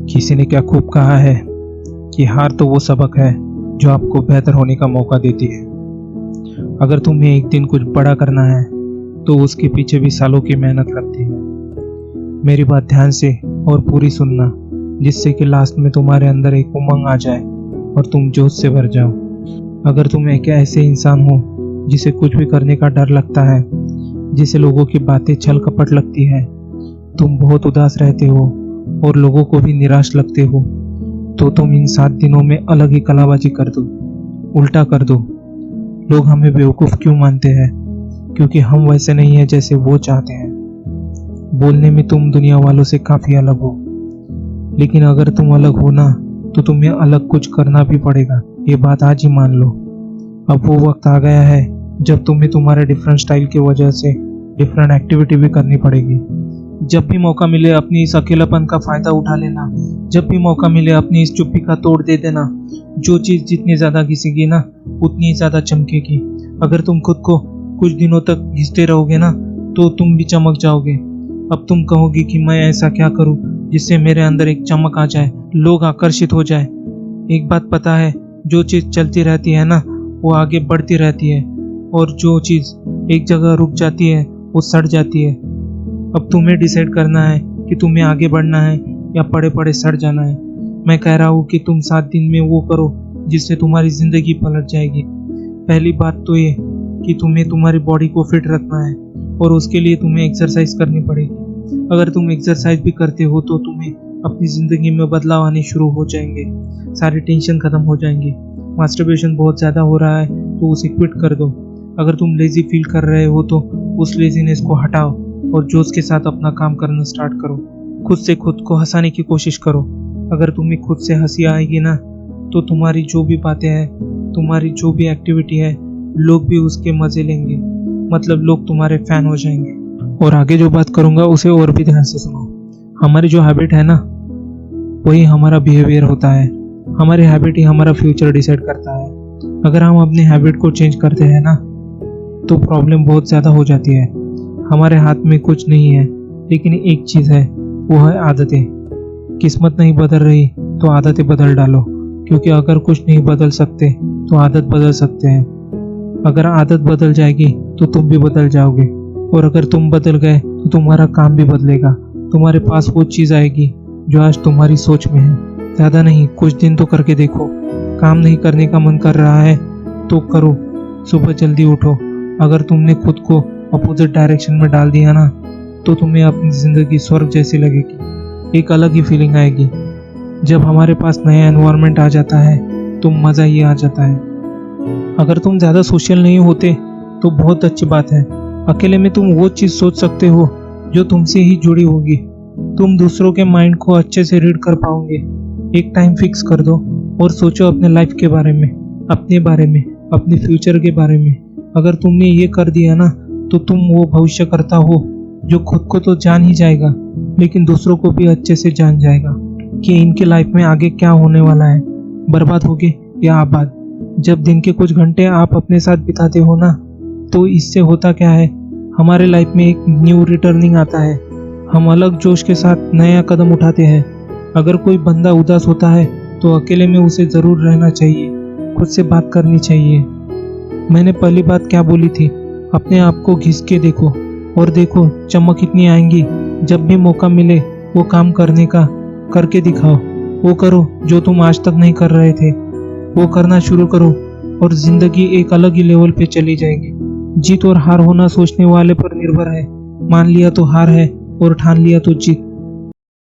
किसी ने क्या खूब कहा है कि हार तो वो सबक है जो आपको बेहतर होने का मौका देती है। अगर तुम्हें एक दिन कुछ बड़ा करना है तो उसके पीछे भी सालों की मेहनत लगती है। मेरी बात ध्यान से और पूरी सुनना, जिससे कि लास्ट में तुम्हारे अंदर एक उमंग आ जाए और तुम जोश से भर जाओ। अगर तुम एक ऐसे इंसान हो जिसे कुछ भी करने का डर लगता है, जिसे लोगों की बातें छल कपट लगती है, तुम बहुत उदास रहते हो और लोगों को भी निराश लगते हो, तो तुम इन 7 दिनों में अलग ही कलाबाजी कर दो, उल्टा कर दो। लोग हमें बेवकूफ़ क्यों मानते हैं? क्योंकि हम वैसे नहीं हैं जैसे वो चाहते हैं। बोलने में तुम दुनिया वालों से काफ़ी अलग हो, लेकिन अगर तुम अलग हो ना, तो तुम्हें अलग कुछ करना भी पड़ेगा। ये बात आज ही मान लो। अब वो वक्त आ गया है जब तुम्हें तुम्हारे डिफरेंट स्टाइल की वजह से डिफरेंट एक्टिविटी भी करनी पड़ेगी। जब भी मौका मिले अपनी इस अकेलापन का फ़ायदा उठा लेना। जब भी मौका मिले अपनी इस चुप्पी का तोड़ दे देना। जो चीज़ जितनी ज़्यादा घिसेगी ना, उतनी ही ज़्यादा चमकेगी। अगर तुम खुद को कुछ दिनों तक घिसते रहोगे ना, तो तुम भी चमक जाओगे। अब तुम कहोगे कि मैं ऐसा क्या करूं जिससे मेरे अंदर एक चमक आ जाए, लोग आकर्षित हो जाए। एक बात पता है, जो चीज़ चलती रहती है ना, वो आगे बढ़ती रहती है, और जो चीज़ एक जगह रुक जाती है वो सड़ जाती है। अब तुम्हें डिसाइड करना है कि तुम्हें आगे बढ़ना है या पड़े पड़े सड़ जाना है। मैं कह रहा हूँ कि तुम 7 दिन में वो करो जिससे तुम्हारी ज़िंदगी पलट जाएगी। पहली बात तो ये कि तुम्हें तुम्हारी बॉडी को फिट रखना है, और उसके लिए तुम्हें एक्सरसाइज करनी पड़ेगी। अगर तुम एक्सरसाइज भी करते हो तो तुम्हें अपनी ज़िंदगी में बदलाव आने शुरू हो जाएंगे। सारी टेंशन ख़त्म हो जाएंगी। मास्टरबेशन बहुत ज़्यादा हो रहा है तो उसे क्विट कर दो। अगर तुम लेज़ी फील कर रहे हो तो उस लेज़ीनेस को हटाओ और जोश के साथ अपना काम करना स्टार्ट करो। खुद से खुद को हंसाने की कोशिश करो। अगर तुम्हें खुद से हंसी आएगी ना, तो तुम्हारी जो भी बातें हैं, तुम्हारी जो भी एक्टिविटी है, लोग भी उसके मज़े लेंगे। मतलब लोग तुम्हारे फैन हो जाएंगे। और आगे जो बात करूँगा उसे और भी ध्यान से सुनो। हमारी जो हैबिट है ना, वही हमारा बिहेवियर होता है। हमारी हैबिट ही हमारा फ्यूचर डिसाइड करता है। अगर हम अपने हैबिट को चेंज करते हैं ना, तो प्रॉब्लम बहुत ज़्यादा हो जाती है। हमारे हाथ में कुछ नहीं है, लेकिन एक चीज़ है, वो है आदतें। किस्मत नहीं बदल रही तो आदतें बदल डालो, क्योंकि अगर कुछ नहीं बदल सकते तो आदत बदल सकते हैं। अगर आदत बदल जाएगी तो तुम भी बदल जाओगे, और अगर तुम बदल गए तो तुम्हारा काम भी बदलेगा। तुम्हारे पास वो चीज़ आएगी जो आज तुम्हारी सोच में है। ज़्यादा नहीं, कुछ दिन तो करके देखो। काम नहीं करने का मन कर रहा है तो करो। सुबह जल्दी उठो। अगर तुमने खुद को अपोजिट डायरेक्शन में डाल दिया ना, तो तुम्हें अपनी ज़िंदगी स्वर्ग जैसी लगेगी। एक अलग ही फीलिंग आएगी। जब हमारे पास नया एनवायरनमेंट आ जाता है तो मज़ा ही आ जाता है। अगर तुम ज़्यादा सोशल नहीं होते तो बहुत अच्छी बात है। अकेले में तुम वो चीज़ सोच सकते हो जो तुमसे ही जुड़ी होगी। तुम दूसरों के माइंड को अच्छे से रीड कर पाओगे। एक टाइम फिक्स कर दो और सोचो अपने लाइफ के बारे में, अपने बारे में, अपने फ्यूचर के बारे में। अगर तुमने ये कर दिया ना, तो तुम वो भविष्य करता हो जो खुद को तो जान ही जाएगा, लेकिन दूसरों को भी अच्छे से जान जाएगा कि इनके लाइफ में आगे क्या होने वाला है, बर्बाद होगे या आबाद। जब दिन के कुछ घंटे आप अपने साथ बिताते हो ना, तो इससे होता क्या है, हमारे लाइफ में एक न्यू रिटर्निंग आता है। हम अलग जोश के साथ नया कदम उठाते हैं। अगर कोई बंदा उदास होता है तो अकेले में उसे ज़रूर रहना चाहिए, खुद से बात करनी चाहिए। मैंने पहली बात क्या बोली थी, अपने आप को घिस के देखो, और देखो चमक इतनी आएंगी। जब भी मौका मिले वो काम करने का, करके दिखाओ। वो करो जो तुम आज तक नहीं कर रहे थे, वो करना शुरू करो, और ज़िंदगी एक अलग ही लेवल पे चली जाएगी। जीत और हार होना सोचने वाले पर निर्भर है। मान लिया तो हार है और ठान लिया तो जीत।